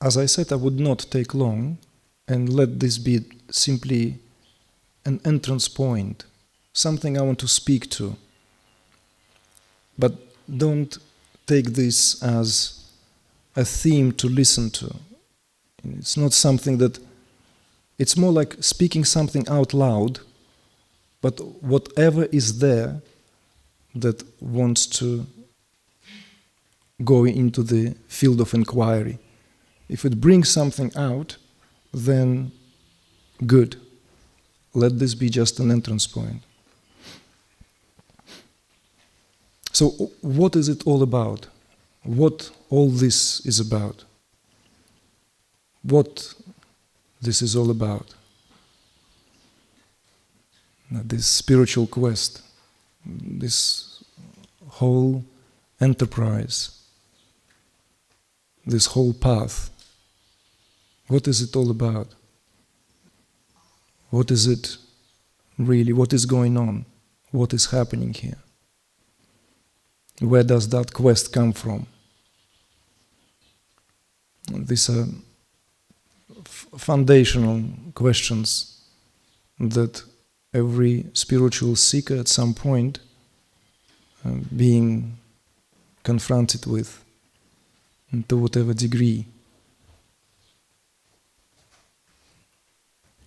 as I said, I would not take long and let this be simply an entrance point, something I want to speak to. But don't take this as a theme to listen to. It's not something that, it's more like speaking something out loud, but whatever is there that wants to go into the field of inquiry. If it brings something out, then good. Let this be just an entrance point. So what is it all about? What all this is about? What this is all about? This spiritual quest, this whole enterprise, this whole path. What is it all about? What is it really? What is going on? What is happening here? Where does that quest come from? These are foundational questions that every spiritual seeker at some point being confronted with, to whatever degree.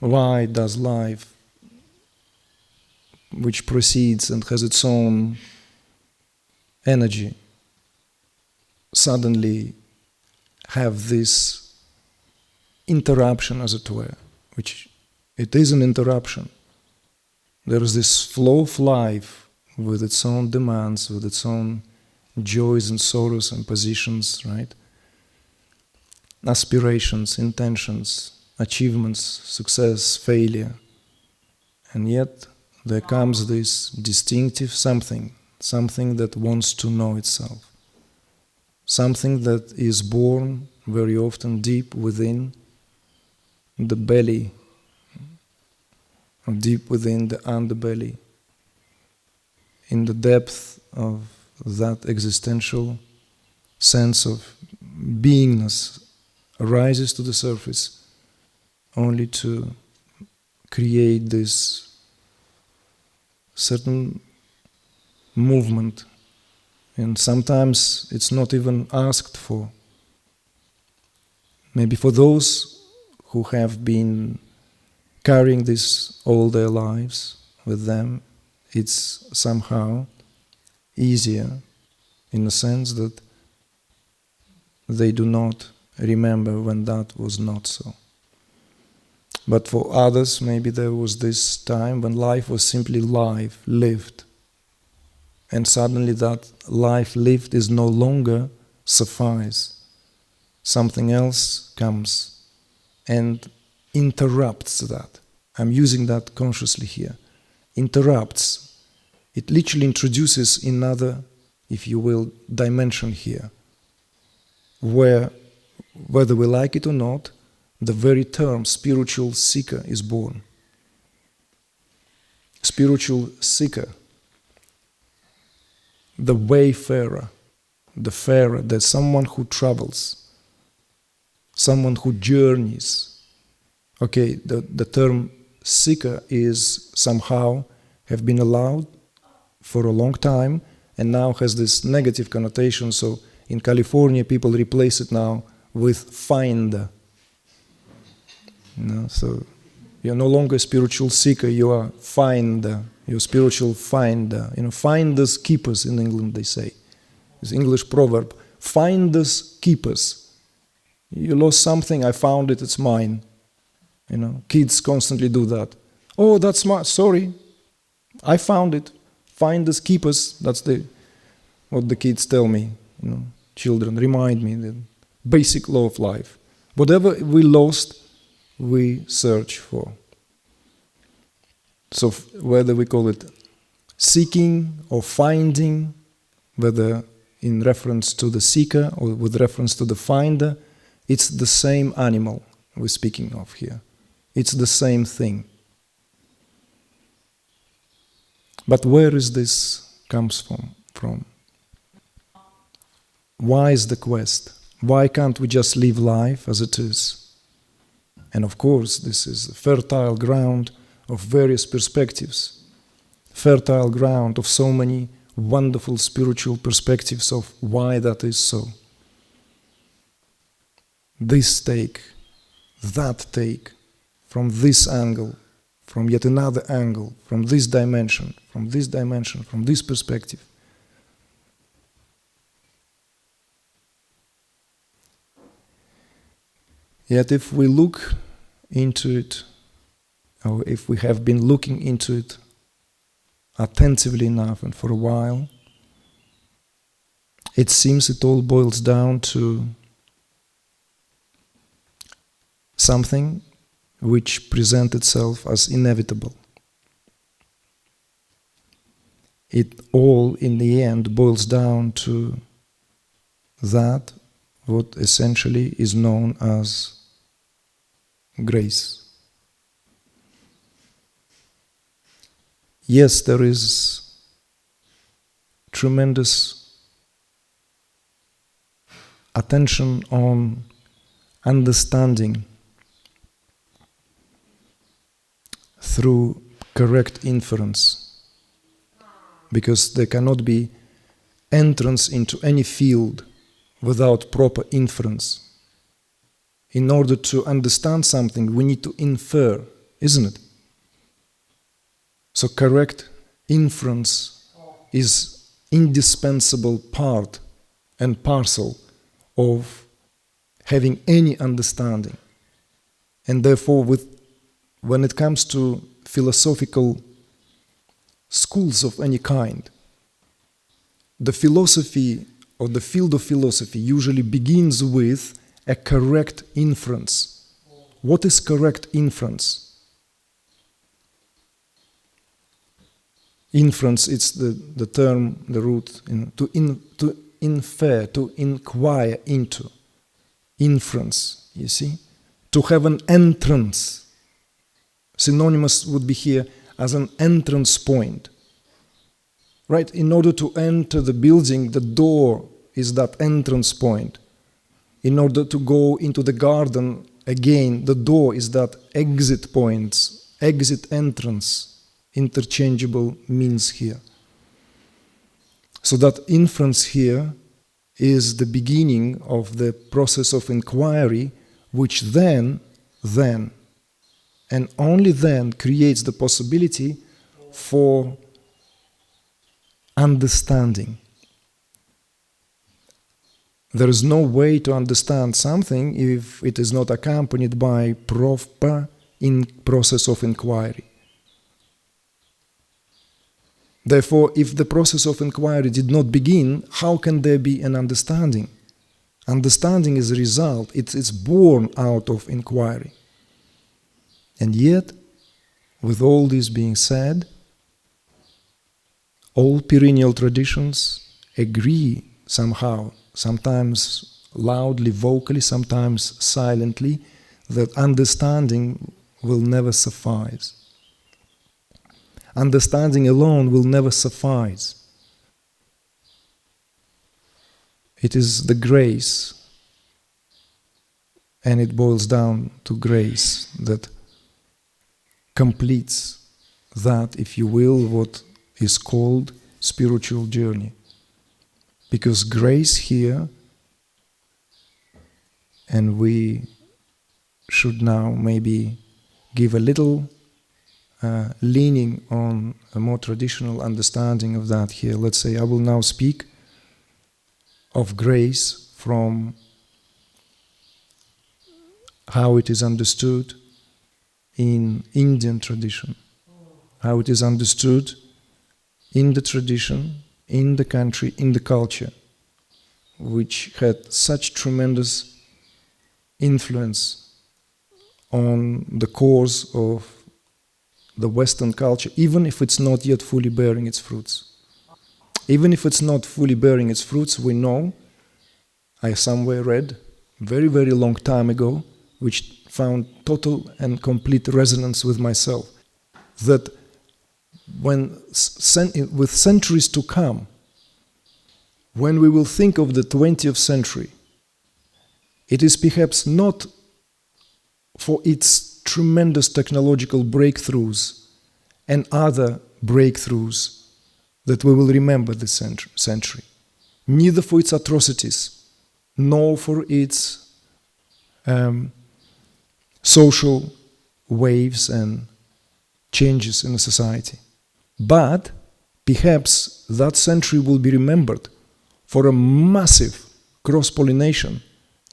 Why does life, which proceeds and has its own energy, suddenly have this interruption, as it were, which it is an interruption. There is this flow of life with its own demands, with its own joys and sorrows and positions, right? Aspirations, intentions, achievements, success, failure. And yet there comes this distinctive something that wants to know itself. Something that is born very often deep within the belly, or deep within the underbelly, in the depth of that existential sense of beingness, arises to the surface only to create this certain movement, and sometimes it's not even asked for. Maybe for those who have been carrying this all their lives with them, it's somehow easier in the sense that they do not remember when that was not so. But for others, maybe there was this time when life was simply life, lived. And suddenly that life lived is no longer suffice. Something else comes and interrupts that. I'm using that consciously here. Interrupts. It literally introduces another, if you will, dimension here, where, whether we like it or not, the very term spiritual seeker is born. Spiritual seeker, the wayfarer, the farer, there's someone who travels, someone who journeys. Okay, the term seeker is somehow have been allowed for a long time and now has this negative connotation. So in California, people replace it now with finder. So you're no longer a spiritual seeker, you are finder, you're spiritual finder. Finders keepers in England, they say. It's an English proverb. Finders keepers. You lost something, I found it, it's mine. Kids constantly do that. Oh, that's my, sorry, I found it. Finders keepers, that's what the kids tell me. Children remind me, the basic law of life. Whatever we lost, we search for. So whether we call it seeking or finding, whether in reference to the seeker or with reference to the finder, it's the same animal we're speaking of here. It's the same thing. But where is this comes from? Why is the quest? Why can't we just live life as it is? And of course, this is a fertile ground of various perspectives, fertile ground of so many wonderful spiritual perspectives of why that is so. This take, that take, from this angle, from yet another angle, from this dimension, from this dimension, from this perspective. Yet if we look into it, or if we have been looking into it attentively enough and for a while, it seems it all boils down to something which presents itself as inevitable. It all, in the end, boils down to that what essentially is known as grace. Yes, there is tremendous attention on understanding through correct inference, because there cannot be entrance into any field without proper inference. In order to understand something, we need to infer, isn't it? So correct inference is indispensable part and parcel of having any understanding. And therefore, when it comes to philosophical schools of any kind, the philosophy or the field of philosophy usually begins with a correct inference. What is correct inference? Inference, it's the term, the root, to infer, to inquire into. Inference, you see? To have an entrance. Synonymous would be here as an entrance point. Right? In order to enter the building, the door is that entrance point. In order to go into the garden, again, the door is that exit points, exit entrance. Interchangeable means here. So that inference here is the beginning of the process of inquiry, which then, and only then creates the possibility for understanding. There is no way to understand something if it is not accompanied by proper process of inquiry. Therefore, if the process of inquiry did not begin, how can there be an understanding? Understanding is a result, it's born out of inquiry. And yet, with all this being said, all perennial traditions agree somehow, sometimes loudly, vocally, sometimes silently, that understanding will never suffice. Understanding alone will never suffice. It is the grace, and it boils down to grace that completes that, if you will, what is called spiritual journey. Because grace here, and we should now maybe give a little leaning on a more traditional understanding of that here. Let's say I will now speak of grace from how it is understood in Indian tradition, how it is understood in the tradition, in the country, in the culture, which had such tremendous influence on the course of the Western culture, even if it's not yet fully bearing its fruits. Even if it's not fully bearing its fruits, we know, I somewhere read, very, very long time ago, which found total and complete resonance with myself, that with centuries to come, when we will think of the 20th century, It is perhaps not for its tremendous technological breakthroughs and other breakthroughs that we will remember this century, neither for its atrocities, nor for its social waves and changes in the society. But perhaps that century will be remembered for a massive cross-pollination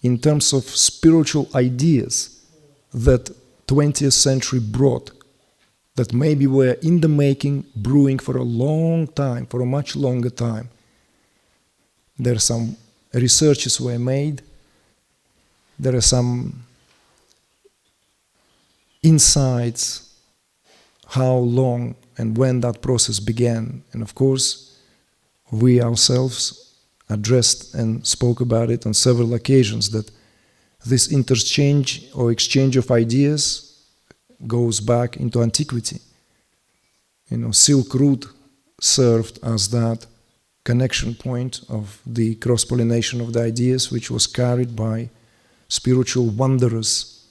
in terms of spiritual ideas that 20th century brought, that maybe were in the making, brewing for a long time, for a much longer time. There are some researches were made, there are some insights how long and when that process began. And of course, we ourselves addressed and spoke about it on several occasions, that this interchange or exchange of ideas goes back into antiquity. Silk Route served as that connection point of the cross-pollination of the ideas, which was carried by spiritual wanderers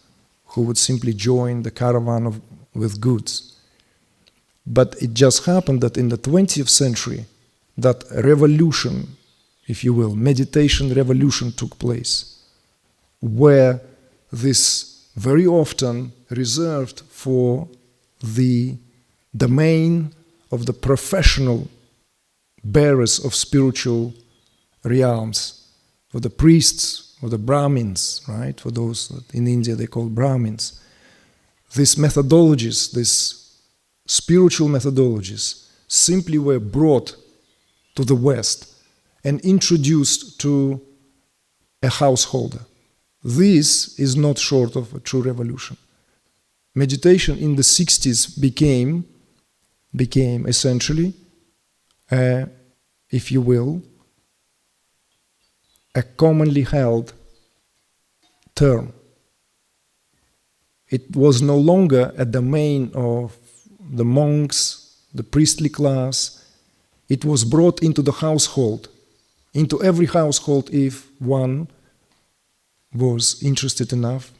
who would simply join the caravan with goods. But it just happened that in the 20th century, that revolution, if you will, meditation revolution took place, where this very often reserved for the domain of the professional bearers of spiritual realms, for the priests, for the Brahmins, right? For those that in India they call Brahmins. These methodologies, these spiritual methodologies, simply were brought to the West and introduced to a householder. This is not short of a true revolution. Meditation in the 60s became essentially, if you will, a commonly held term. It was no longer a domain of the monks, the priestly class. It was brought into the household, into every household if one was interested enough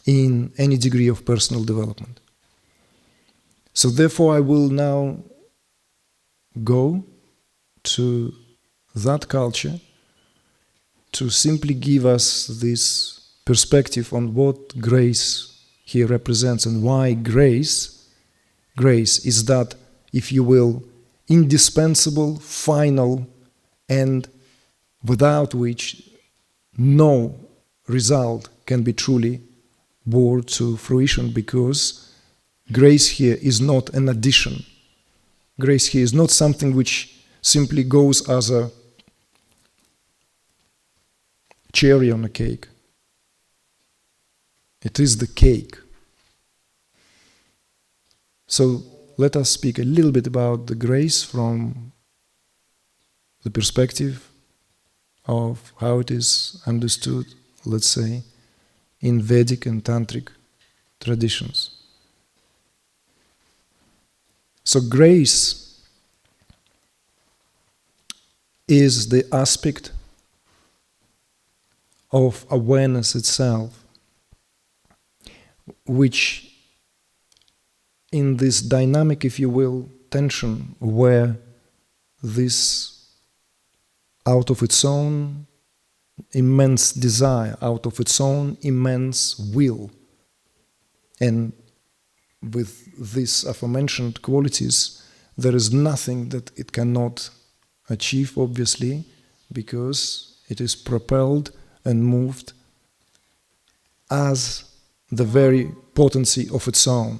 in any degree of personal development. So therefore I will now go to that culture to simply give us this perspective on what grace here represents and why grace is that, if you will, indispensable, final, and without which no result can be truly brought to fruition, because grace here is not an addition. Grace here is not something which simply goes as a cherry on a cake. It is the cake. So let us speak a little bit about the grace from the perspective of how it is understood, let's say, in Vedic and tantric traditions. So grace is the aspect of awareness itself, which in this dynamic, if you will, tension, where this out of its own immense desire, out of its own immense will, and with these aforementioned qualities, there is nothing that it cannot achieve, obviously, because it is propelled and moved as the very potency of its own.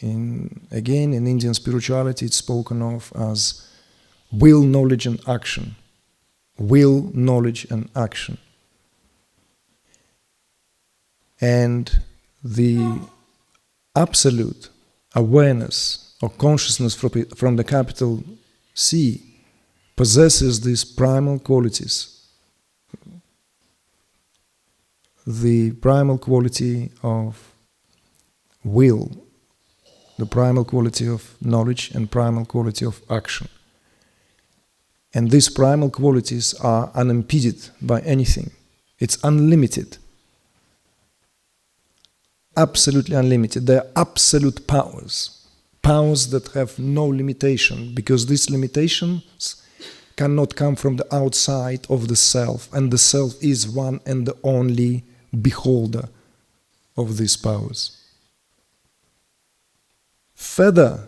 Again, in Indian spirituality, it's spoken of as will, knowledge, and action. Will, knowledge, and action. And the absolute awareness or consciousness from the capital C possesses these primal qualities. The primal quality of will, the primal quality of knowledge, and primal quality of action. And these primal qualities are unimpeded by anything. It's unlimited. Absolutely unlimited. They are absolute powers. Powers that have no limitation, because these limitations cannot come from the outside of the self, and the self is one and the only beholder of these powers. Further,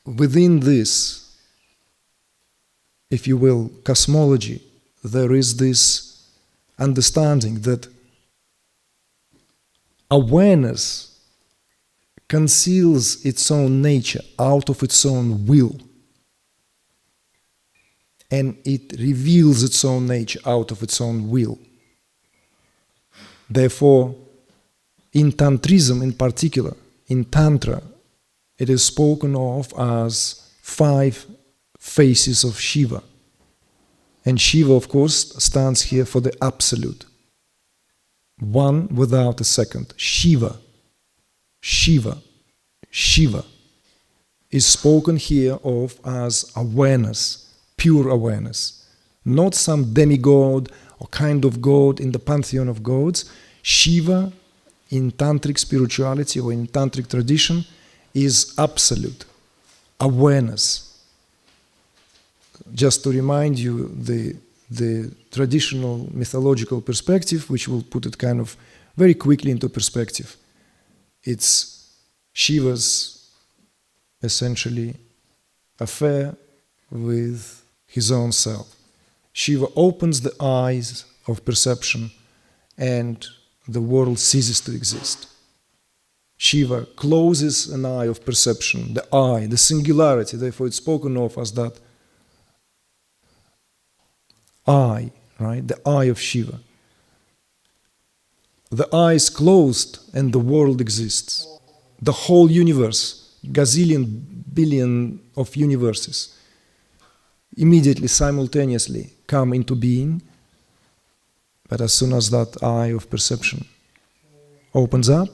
within this, if you will, cosmology, there is this understanding that awareness conceals its own nature out of its own will, and it reveals its own nature out of its own will. Therefore, in Tantrism in particular, in Tantra, it is spoken of as 5 faces of Shiva. And Shiva, of course, stands here for the absolute. One without a second. Shiva. Shiva. Shiva is spoken here of as awareness, pure awareness. Not some demigod or kind of god in the pantheon of gods. Shiva, in tantric spirituality or in tantric tradition, is absolute awareness. Just to remind you, the traditional mythological perspective, which will put it kind of very quickly into perspective. It's Shiva's essentially affair with his own self. Shiva opens the eyes of perception and the world ceases to exist. Shiva closes an eye of perception, the eye, the singularity, therefore it's spoken of as that eye, right? The eye of Shiva. The eye is closed and the world exists. The whole universe, gazillion, billion of universes, immediately, simultaneously come into being. But as soon as that eye of perception opens up,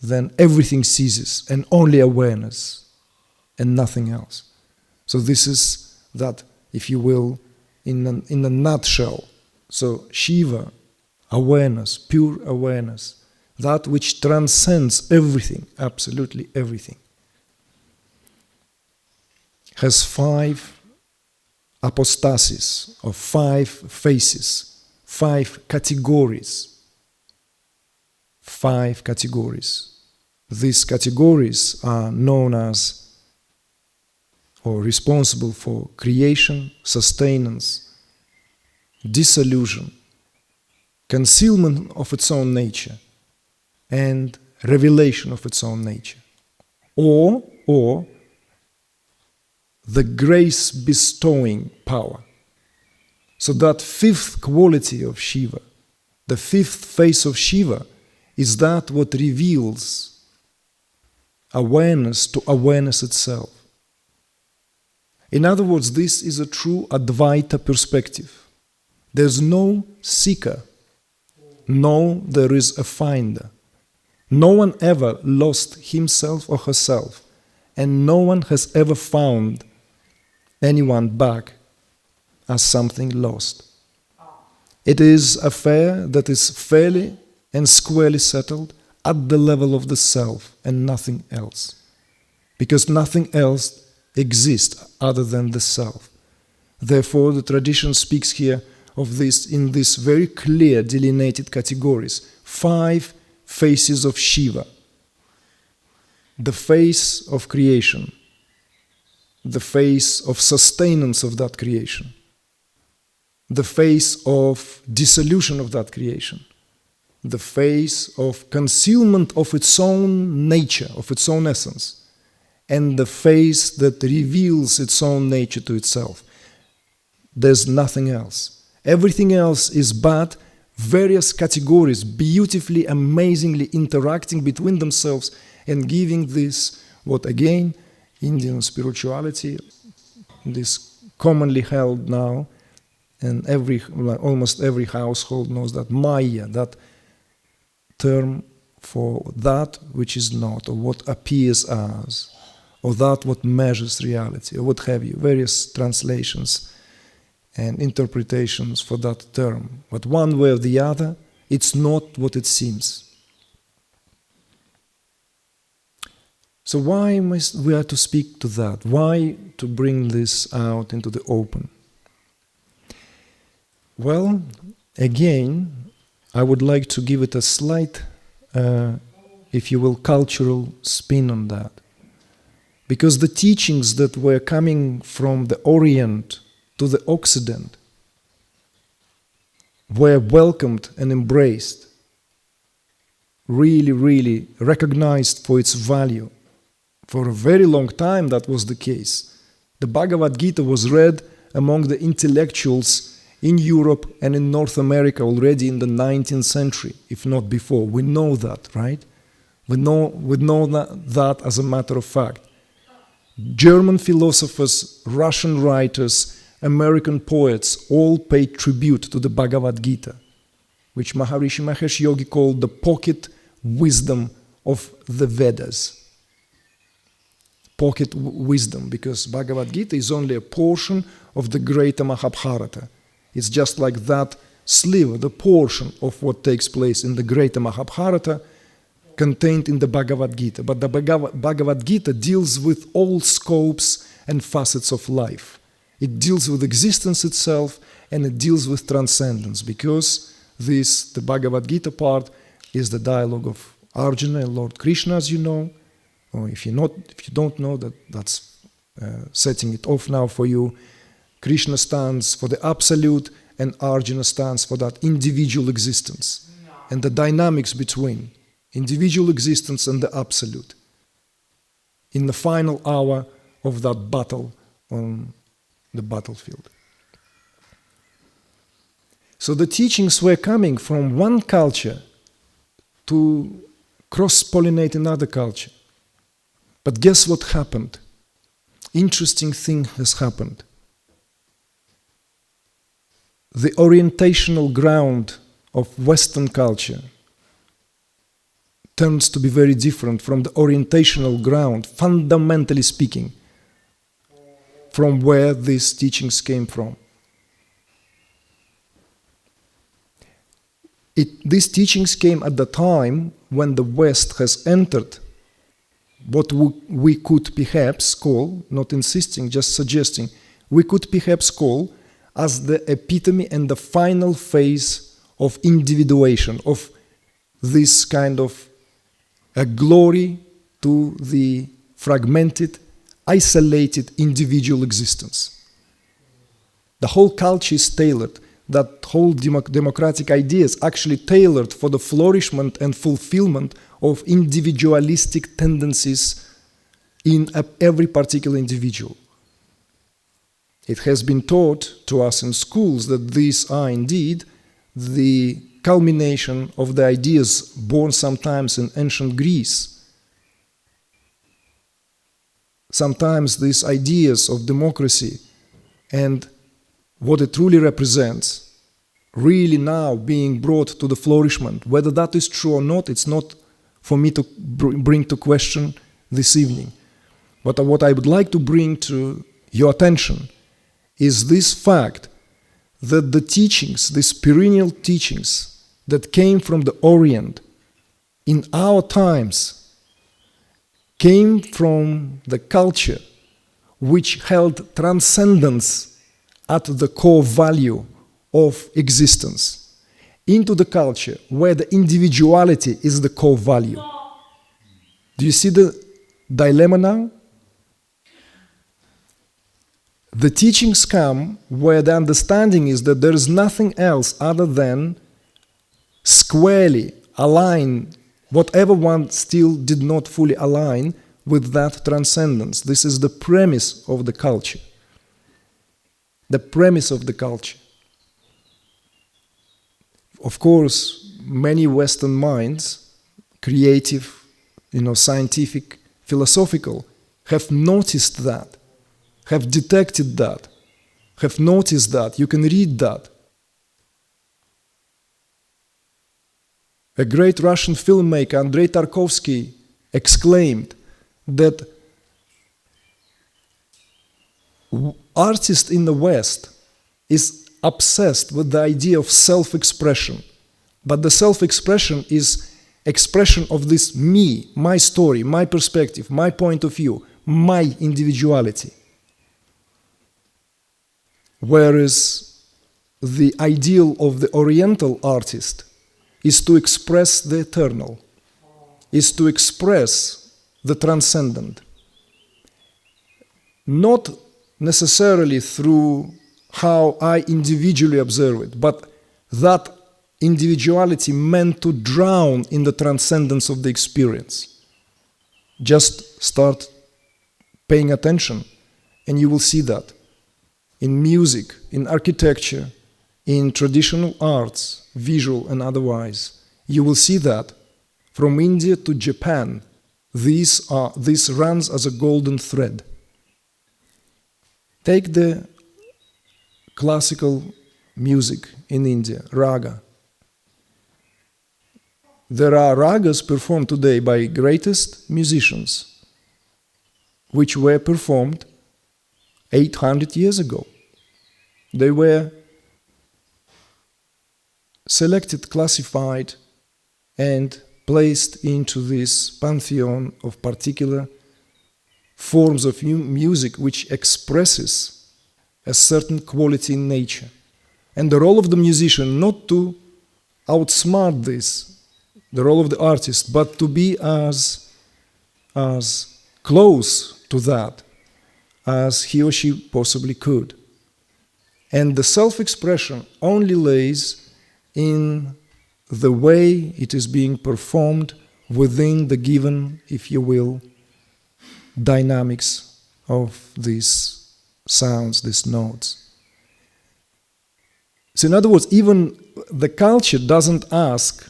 then everything ceases and only awareness and nothing else. So this is that, if you will, in a nutshell. So Shiva, awareness, pure awareness, that which transcends everything, absolutely everything, has 5 apostases or 5 faces, 5 categories. 5 categories. These categories are known as, or responsible for, creation, sustenance, dissolution, concealment of its own nature, and revelation of its own nature. Or the grace bestowing power. So that 5th quality of Shiva, the 5th face of Shiva, is that what reveals awareness to awareness itself. In other words, this is a true Advaita perspective. There's no seeker. No, there is a finder. No one ever lost himself or herself, and no one has ever found anyone back as something lost. It is an affair that is fairly and squarely settled at the level of the self and nothing else. Because nothing else exists other than the self. Therefore, the tradition speaks here of this in these very clear delineated categories. 5 faces of Shiva. The face of creation. The face of sustenance of that creation. The face of dissolution of that creation. The face of concealment of its own nature, of its own essence, and the face that reveals its own nature to itself. There's nothing else. Everything else is but various categories, beautifully, amazingly interacting between themselves and giving this, what again, Indian spirituality, this commonly held now, and almost every household knows that Maya, that term for that which is not, or what appears as, or that what measures reality, or what have you, various translations and interpretations for that term. But one way or the other, it's not what it seems. So why must we are to speak to that? Why to bring this out into the open? Well, again, I would like to give it a slight, if you will, cultural spin on that. Because the teachings that were coming from the Orient to the Occident were welcomed and embraced, really, really recognized for its value. For a very long time that was the case. The Bhagavad Gita was read among the intellectuals in Europe and in North America already in the 19th century, if not before. We know that, right? We know that as a matter of fact. German philosophers, Russian writers, American poets all paid tribute to the Bhagavad Gita, which Maharishi Mahesh Yogi called the pocket wisdom of the Vedas. Pocket wisdom, because Bhagavad Gita is only a portion of the greater Mahabharata. It's just like that sliver, the portion of what takes place in the greater Mahabharata contained in the Bhagavad Gita. But the Bhagavad Gita deals with all scopes and facets of life. It deals with existence itself and it deals with transcendence, because the Bhagavad Gita part is the dialogue of Arjuna and Lord Krishna, as you know. Or if you don't know, that's setting it off now for you. Krishna stands for the absolute and Arjuna stands for that individual existence. And the dynamics between individual existence and the absolute in the final hour of that battle on the battlefield. So the teachings were coming from one culture to cross-pollinate another culture. But guess what happened? Interesting thing has happened. The orientational ground of Western culture turns to be very different from the orientational ground, fundamentally speaking, from where these teachings came from. These teachings came at the time when the West has entered what we could perhaps call, not insisting, just suggesting, we could perhaps call as the epitome and the final phase of individuation, of this kind of a glory to the fragmented, isolated individual existence. The whole culture is tailored, that whole democratic idea is actually tailored for the flourishment and fulfillment of individualistic tendencies in every particular individual. It has been taught to us in schools that these are indeed the culmination of the ideas born sometimes in ancient Greece. Sometimes these ideas of democracy and what it truly represents really now being brought to the flourishment. Whether that is true or not, it's not for me to bring to question this evening. But what I would like to bring to your attention is this fact that the teachings, these perennial teachings that came from the Orient in our times came from the culture which held transcendence at the core value of existence, into the culture where the individuality is the core value. Do you see the dilemma now? The teachings come where the understanding is that there is nothing else other than squarely align whatever one still did not fully align with that transcendence. This is the premise of the culture. The premise of the culture. Of course, many Western minds, creative, scientific, philosophical, have noticed that, have detected that, have noticed that. You can read that. A great Russian filmmaker, Andrei Tarkovsky, exclaimed that artists in the West is obsessed with the idea of self-expression. But the self-expression is expression of this me, my story, my perspective, my point of view, my individuality. Whereas the ideal of the Oriental artist is to express the eternal, is to express the transcendent. Not necessarily through how I individually observe it, but that individuality meant to drown in the transcendence of the experience. Just start paying attention and you will see that. In music, in architecture, in traditional arts, visual and otherwise, you will see that from India to Japan, this runs as a golden thread. Take the classical music in India, raga. There are ragas performed today by greatest musicians, which were performed 800 years ago. They were selected, classified, and placed into this pantheon of particular forms of music which expresses a certain quality in nature. And the role of the musician not to outsmart this, the role of the artist, but to be as close to that as he or she possibly could. And the self-expression only lays in the way it is being performed within the given, if you will, dynamics of these sounds, these notes. So in other words, even the culture doesn't ask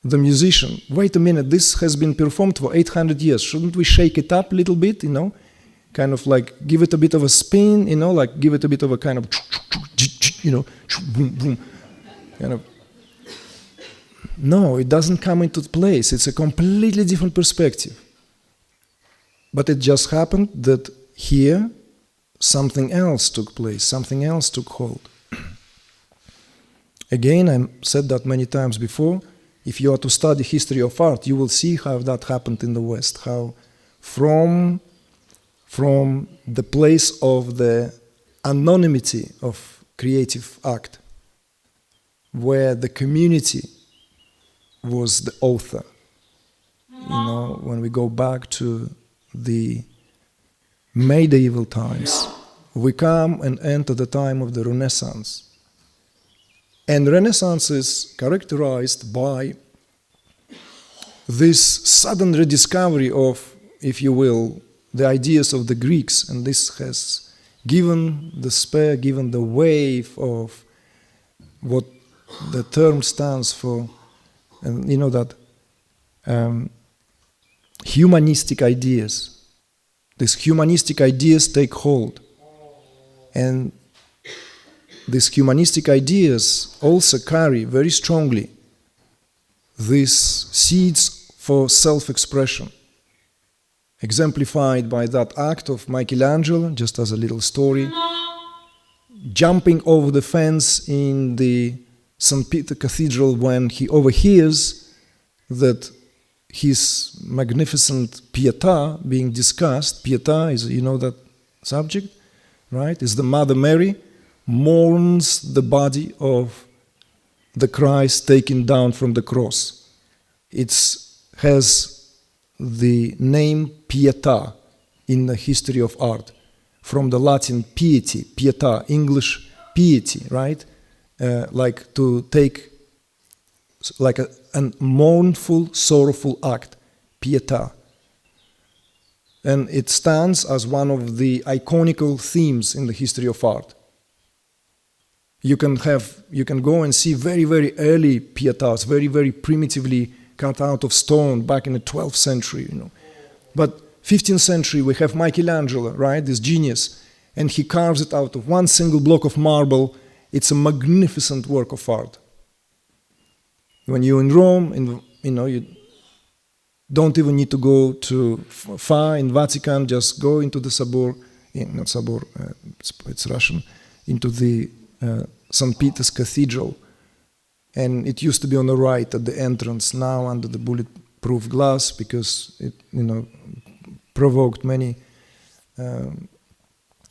the musician, wait a minute, this has been performed for 800 years, shouldn't we shake it up a little bit, kind of like give it a bit of a spin, like give it a bit of a kind of, boom, boom, kind of. No, it doesn't come into place. It's a completely different perspective. But it just happened that here something else took place, something else took hold. Again, I said that many times before, if you are to study history of art, you will see how that happened in the West, how from the place of the anonymity of creative act, where the community was the author. When we go back to the medieval times, we come and enter the time of the Renaissance. And Renaissance is characterized by this sudden rediscovery of, if you will, the ideas of the Greeks, and this has given the spur, given the wave of what the term stands for, and that humanistic ideas. These humanistic ideas take hold. And these humanistic ideas also carry very strongly these seeds for self-expression, exemplified by that act of Michelangelo, just as a little story, jumping over the fence in the St. Peter Cathedral when he overhears that his magnificent Pietà being discussed. Pietà is, that subject, right? Is the Mother Mary mourns the body of the Christ taken down from the cross. It has the name Pietà in the history of art, from the Latin piety, pietà, English piety, right? Like to take, like a mournful, sorrowful act, pietà. And it stands as one of the iconical themes in the history of art. You can go and see very, very early pietas, very, very primitively cut out of stone back in the 12th century, But 15th century, we have Michelangelo, right, this genius, and he carves it out of one single block of marble. It's a magnificent work of art. When you're in Rome, you don't even need to go too far in Vatican, just go into the Sabor, not Sabor, it's Russian, into the St. Peter's Cathedral. And it used to be on the right at the entrance, now under the bulletproof glass, because it, provoked many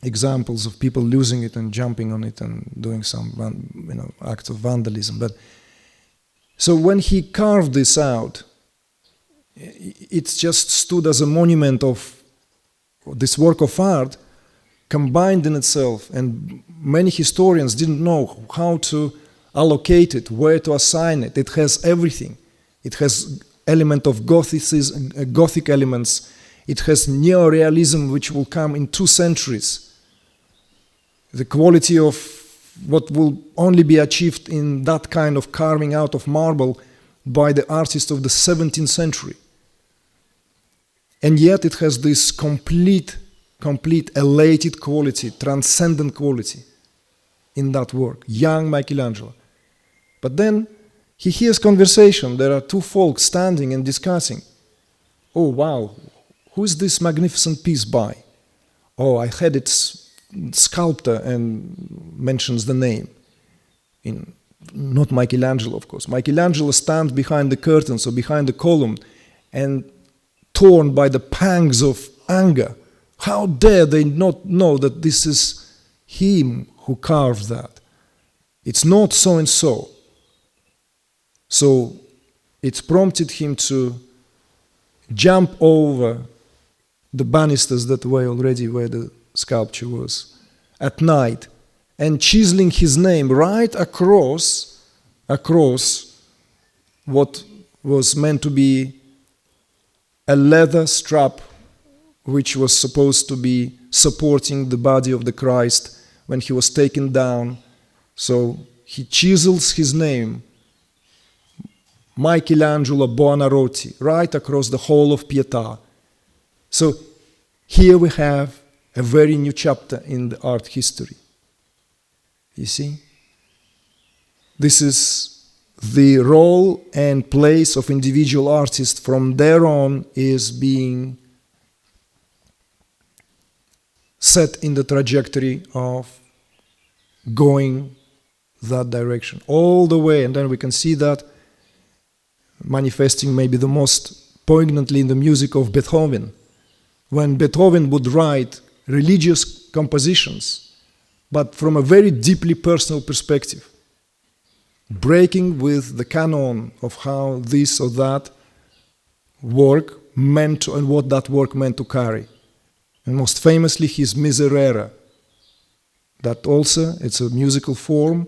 examples of people losing it and jumping on it and doing some, acts of vandalism. But so when he carved this out, it just stood as a monument of this work of art combined in itself, and many historians didn't know how to allocate it, where to assign it. It has everything. It has element of Gothicism, Gothic elements. It has neo-realism, which will come in 2 centuries. The quality of what will only be achieved in that kind of carving out of marble by the artists of the 17th century. And yet it has this complete elated quality, transcendent quality in that work, young Michelangelo. But then he hears conversation. There are 2 folks standing and discussing. Oh, wow, who is this magnificent piece by? Oh, I had its sculptor, and mentions the name. Not Michelangelo, of course. Michelangelo stands behind the curtain, so behind the column, and torn by the pangs of anger. How dare they not know that this is him who carved that? It's not so-and-so. So it prompted him to jump over the banisters that were already where the sculpture was at night, and chiseling his name right across what was meant to be a leather strap, which was supposed to be supporting the body of the Christ when he was taken down. So he chisels his name, Michelangelo Buonarroti, right across the whole of Pietà. So here we have a very new chapter in the art history. You see? This is the role and place of individual artists from there on is being set in the trajectory of going that direction all the way. And then we can see that manifesting maybe the most poignantly in the music of Beethoven. When Beethoven would write religious compositions, but from a very deeply personal perspective, breaking with the canon of how this or that work meant to, and what that work meant to carry. And most famously his Miserere. That also, it's a musical form,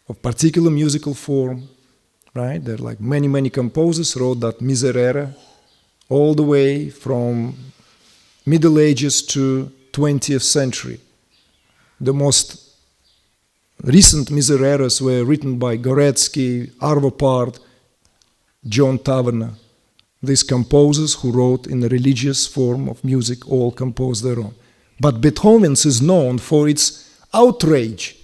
a particular musical form, right? There are like many composers wrote that Miserere all the way from Middle Ages to 20th century. The most recent Misereres were written by Goretzky, Arvo Pärt, John Taverner. These composers who wrote in a religious form of music all composed their own. But Beethoven's is known for its outrage.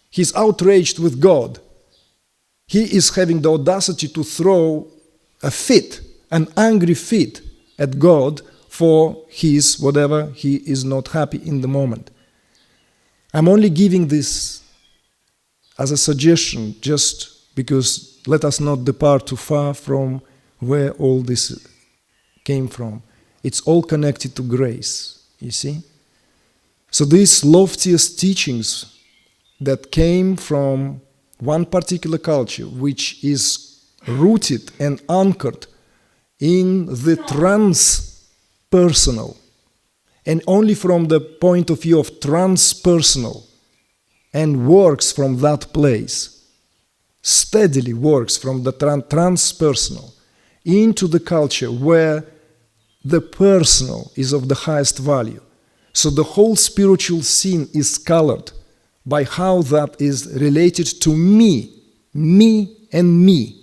He's outraged with God. He is having the audacity to throw a fit, an angry fit at God for his whatever he is not happy in the moment. I'm only giving this as a suggestion just because let us not depart too far from where all this came from. It's all connected to grace, you see? So these loftiest teachings that came from one particular culture, which is rooted and anchored in the transpersonal, and only from the point of view of transpersonal, and works from that place, steadily works from the transpersonal into the culture where the personal is of the highest value. So the whole spiritual scene is colored by how that is related to me and me.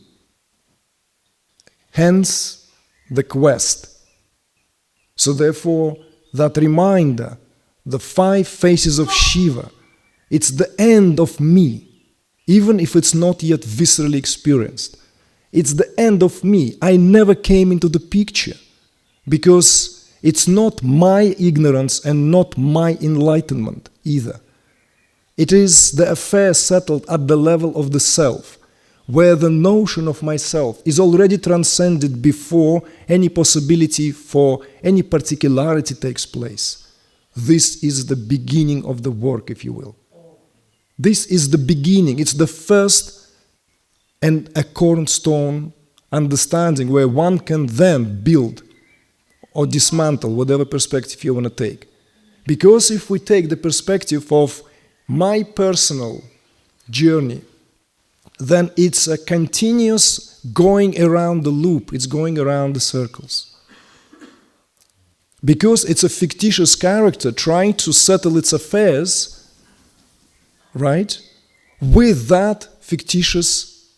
Hence the quest. So therefore, that reminder, the 5 faces of Shiva, it's the end of me, even if it's not yet viscerally experienced. It's the end of me. I never came into the picture because it's not my ignorance and not my enlightenment either. It is the affair settled at the level of the self, where the notion of myself is already transcended before any possibility for any particularity takes place. This is the beginning of the work, if you will. This is the beginning. It's the first and a cornerstone understanding where one can then build or dismantle whatever perspective you want to take. Because if we take the perspective of my personal journey, then it's a continuous going around the loop, it's going around the circles. Because it's a fictitious character trying to settle its affairs, right, with that fictitious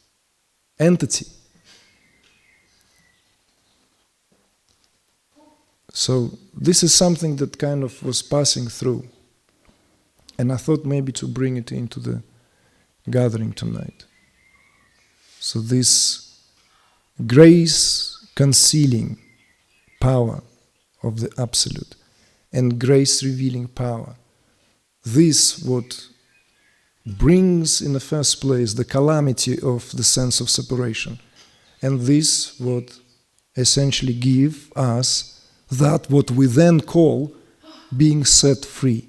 entity. So this is something that kind of was passing through. And I thought maybe to bring it into the gathering tonight. So this grace concealing power of the Absolute and grace revealing power, this what brings in the first place the calamity of the sense of separation. And this what essentially give us that what we then call being set free.